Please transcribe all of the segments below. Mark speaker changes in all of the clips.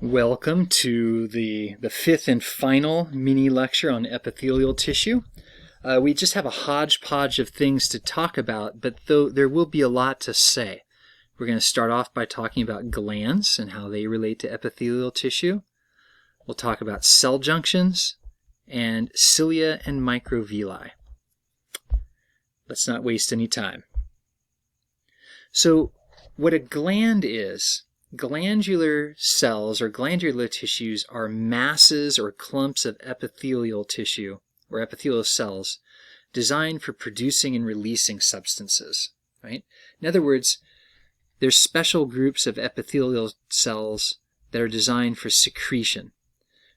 Speaker 1: Welcome to the fifth and final mini lecture on epithelial tissue. We just have a hodgepodge of things to talk about, but though there will be a lot to say. We're going to start off by talking about glands and how they relate to epithelial tissue. We'll talk about cell junctions and cilia and microvilli. Let's not waste any time. So, what a gland is, glandular cells or glandular tissues are masses or clumps of epithelial tissue or epithelial cells designed for producing and releasing substances, right? In other words, there's special groups of epithelial cells that are designed for secretion.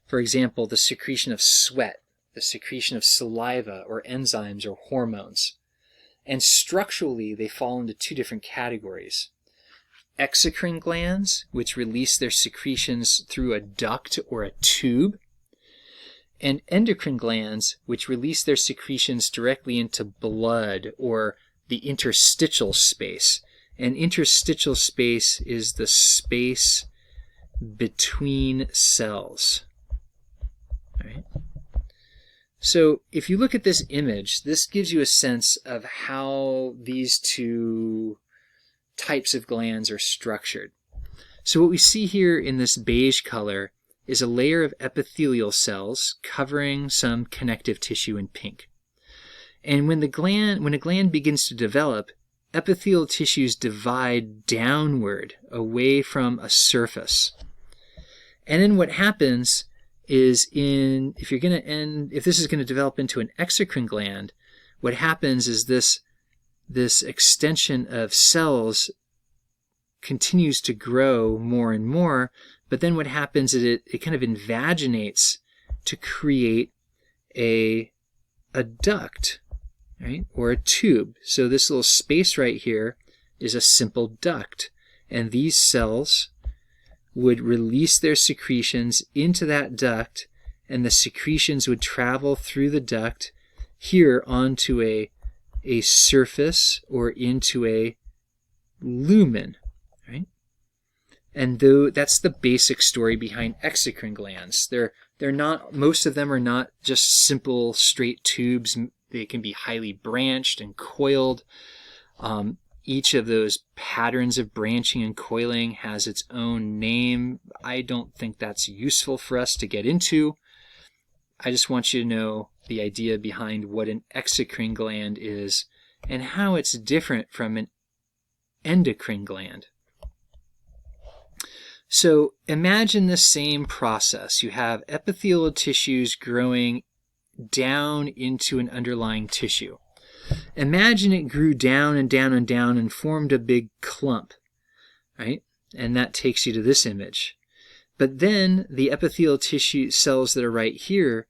Speaker 1: For example, the secretion of sweat, the secretion of saliva or enzymes or hormones. And structurally, they fall into two different categories. Exocrine glands, which release their secretions through a duct or a tube, and endocrine glands, which release their secretions directly into blood or the interstitial space. And interstitial space is the space between cells. All right? So if you look at this image, this gives you a sense of how these two types of glands are structured. So what we see here in this beige color is a layer of epithelial cells covering some connective tissue in pink. And when a gland begins to develop, epithelial tissues divide downward away from a surface. And then what happens is if this is going to develop into an exocrine gland, what happens is this extension of cells continues to grow more and more, but then what happens is it kind of invaginates to create a duct, right, or a tube. So this little space right here is a simple duct, and these cells would release their secretions into that duct, and the secretions would travel through the duct here onto a surface or into a lumen, right? And though that's the basic story behind exocrine glands, most of them are not just simple straight tubes. They can be highly branched and coiled. Each of those patterns of branching and coiling has its own name. I don't think that's useful for us to get into. I just want you to know the idea behind what an exocrine gland is and how it's different from an endocrine gland. So imagine the same process. You have epithelial tissues growing down into an underlying tissue. Imagine it grew down and down and down and formed a big clump, right? And that takes you to this image. But then the epithelial tissue cells that are right here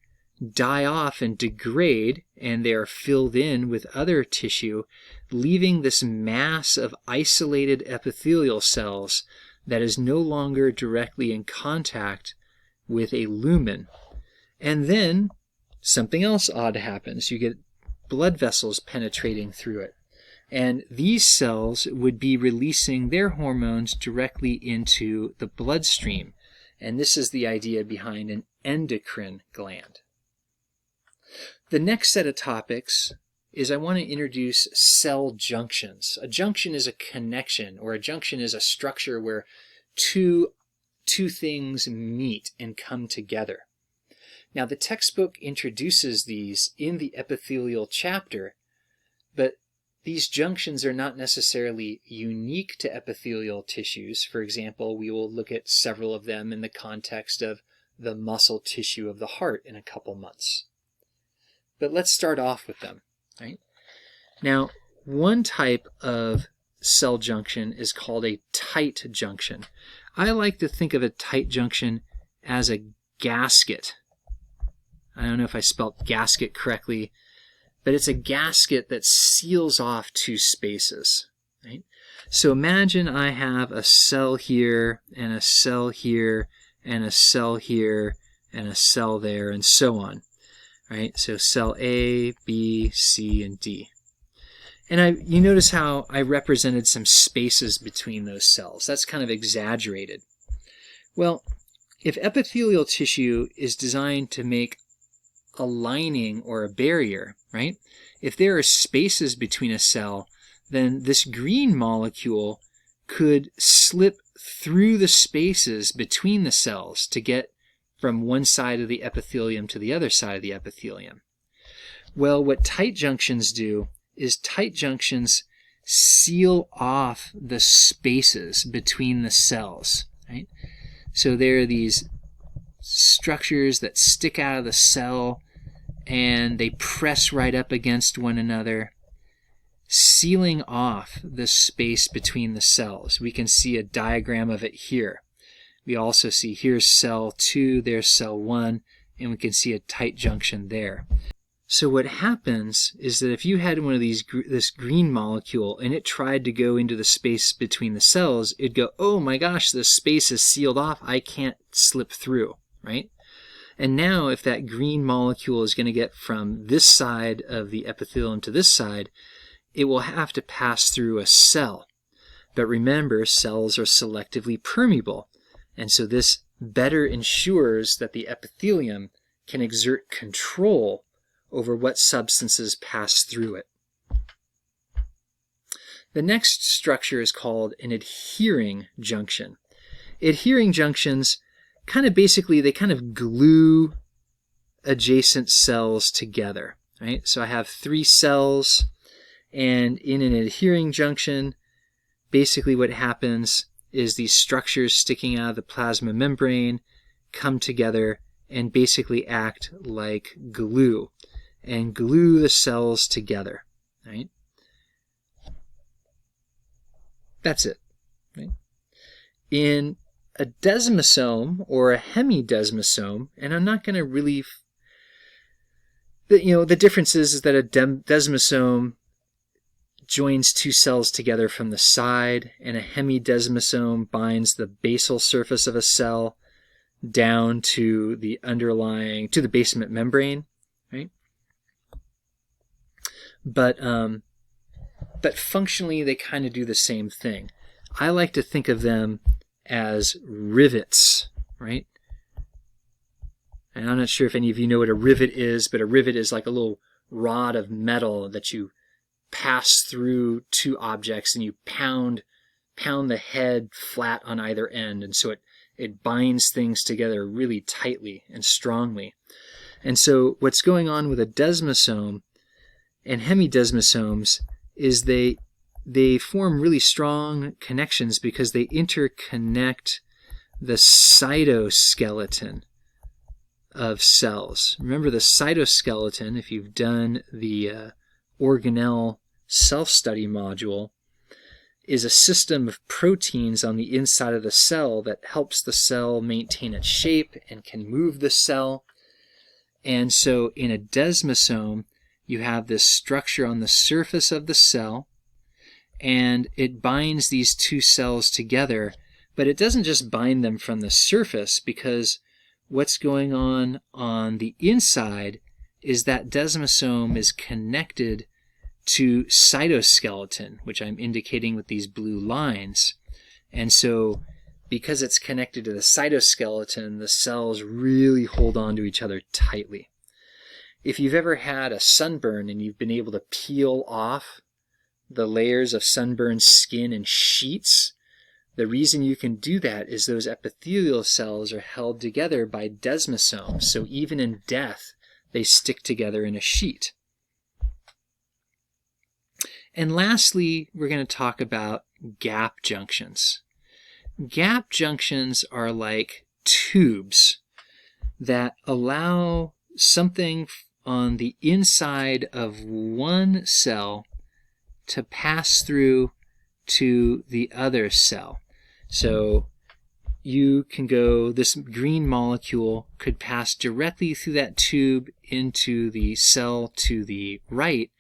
Speaker 1: die off and degrade, and they are filled in with other tissue, leaving this mass of isolated epithelial cells that is no longer directly in contact with a lumen. And then something else odd happens. You get blood vessels penetrating through it. And these cells would be releasing their hormones directly into the bloodstream. And this is the idea behind an endocrine gland. The next set of topics is I want to introduce cell junctions. A junction is a connection, or a junction is a structure where two things meet and come together. Now, the textbook introduces these in the epithelial chapter, but these junctions are not necessarily unique to epithelial tissues. For example, we will look at several of them in the context of the muscle tissue of the heart in a couple months. But let's start off with them, right? Now, one type of cell junction is called a tight junction. I like to think of a tight junction as a gasket. I don't know if I spelled gasket correctly, but it's a gasket that seals off two spaces, right? So imagine I have a cell here, and a cell here, and a cell here, and a cell there, and so on, right? So cell A, B, C, and D. And you notice how I represented some spaces between those cells. That's kind of exaggerated. Well, if epithelial tissue is designed to make a lining or a barrier, right? If there are spaces between a cell, then this green molecule could slip through the spaces between the cells to get from one side of the epithelium to the other side of the epithelium. Well, what tight junctions do is tight junctions seal off the spaces between the cells, right? So there are these structures that stick out of the cell and they press right up against one another, sealing off the space between the cells. We can see a diagram of it here. We also see here's cell 2, there's cell 1, and we can see a tight junction there. So what happens is that if you had one of these, this green molecule, and it tried to go into the space between the cells, it'd go, oh my gosh, the space is sealed off, I can't slip through, right? And now if that green molecule is going to get from this side of the epithelium to this side, it will have to pass through a cell. But remember, cells are selectively permeable, and so this better ensures that the epithelium can exert control over what substances pass through it. The next structure is called an adhering junction. Adhering junctions kind of basically, they kind of glue adjacent cells together, right? So I have 3 cells, and in an adhering junction, basically what happens is these structures sticking out of the plasma membrane come together and basically act like glue and glue the cells together, right? That's it, right? In a desmosome or a hemidesmosome, and I'm not going to really, the difference is that a desmosome joins 2 cells together from the side, and a hemidesmosome binds the basal surface of a cell down to the basement membrane, right? But functionally they kind of do the same thing. I like to think of them as rivets, right? And I'm not sure if any of you know what a rivet is, but a rivet is like a little rod of metal that you pass through 2 objects and you pound the head flat on either end, and so it binds things together really tightly and strongly. And so what's going on with a desmosome and hemidesmosomes is they form really strong connections because they interconnect the cytoskeleton of cells. Remember, the cytoskeleton, if you've done the organelle self-study module, is a system of proteins on the inside of the cell that helps the cell maintain its shape and can move the cell. And so in a desmosome, you have this structure on the surface of the cell, and it binds these 2 cells together, but it doesn't just bind them from the surface, because what's going on the inside is that desmosome is connected to cytoskeleton, which I'm indicating with these blue lines. And so because it's connected to the cytoskeleton, the cells really hold on to each other tightly. If you've ever had a sunburn and you've been able to peel off the layers of sunburned skin in sheets, the reason you can do that is those epithelial cells are held together by desmosomes. So even in death, they stick together in a sheet. And lastly, we're going to talk about gap junctions. Gap junctions are like tubes that allow something on the inside of one cell to pass through to the other cell. So you can go, this green molecule could pass directly through that tube into the cell to the right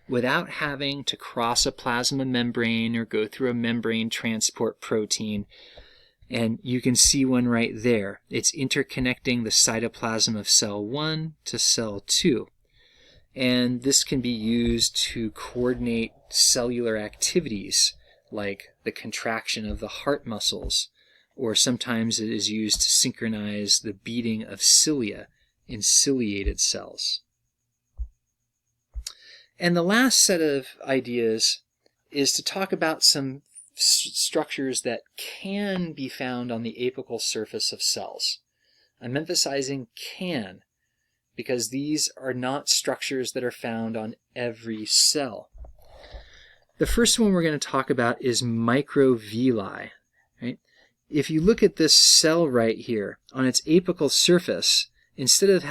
Speaker 1: without having to cross a plasma membrane or go through a membrane transport protein. And you can see one right there. It's interconnecting the cytoplasm of cell 1 to cell 2. And this can be used to coordinate cellular activities like the contraction of the heart muscles or sometimes it is used to synchronize the beating of cilia in ciliated cells. And the last set of ideas is to talk about some structures that can be found on the apical surface of cells. I'm emphasizing can, because these are not structures that are found on every cell. The first one we're going to talk about is microvilli. Right? If you look at this cell right here, on its apical surface, instead of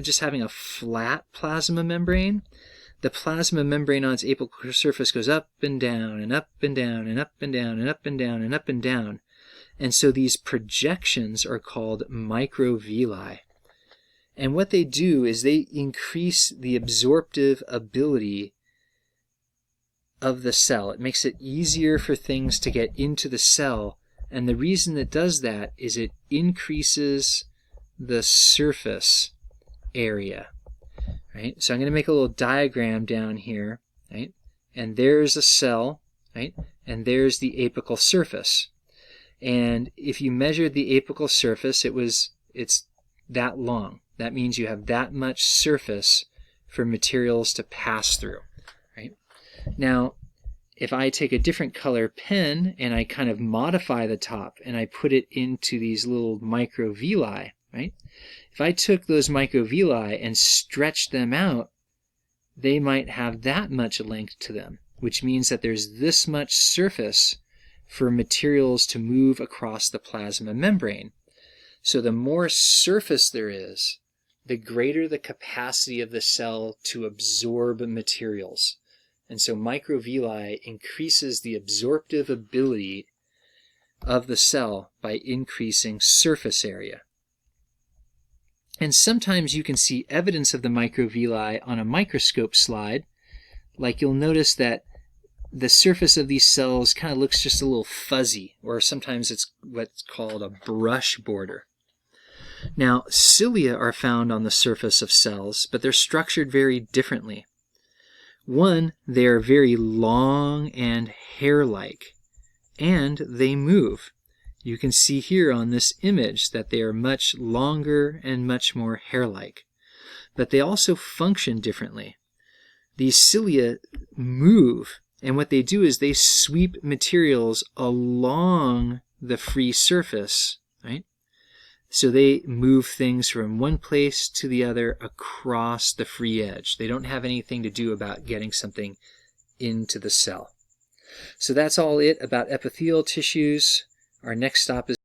Speaker 1: just having a flat plasma membrane, the plasma membrane on its apical surface goes up and down and up and down and up and down and up and down and up and down. And so these projections are called microvilli. And what they do is they increase the absorptive ability of the cell. It makes it easier for things to get into the cell. And the reason it does that is it increases the surface area. Right? So I'm going to make a little diagram down here. Right? And there's a cell. Right? And there's the apical surface. And if you measured the apical surface, it's that long. That means you have that much surface for materials to pass through. Right? Now, if I take a different color pen and I kind of modify the top and I put it into these little microvilli, right? If I took those microvilli and stretched them out, they might have that much length to them, which means that there's this much surface for materials to move across the plasma membrane. So the more surface there is, the greater the capacity of the cell to absorb materials. And so microvilli increases the absorptive ability of the cell by increasing surface area. And sometimes you can see evidence of the microvilli on a microscope slide. Like you'll notice that the surface of these cells kind of looks just a little fuzzy, or sometimes it's what's called a brush border. Now, cilia are found on the surface of cells, but they're structured very differently. One, they are very long and hair-like, and they move. You can see here on this image that they are much longer and much more hair-like. But they also function differently. These cilia move, and what they do is they sweep materials along the free surface, right? So they move things from one place to the other across the free edge. They don't have anything to do about getting something into the cell. So that's all it about epithelial tissues. Our next stop is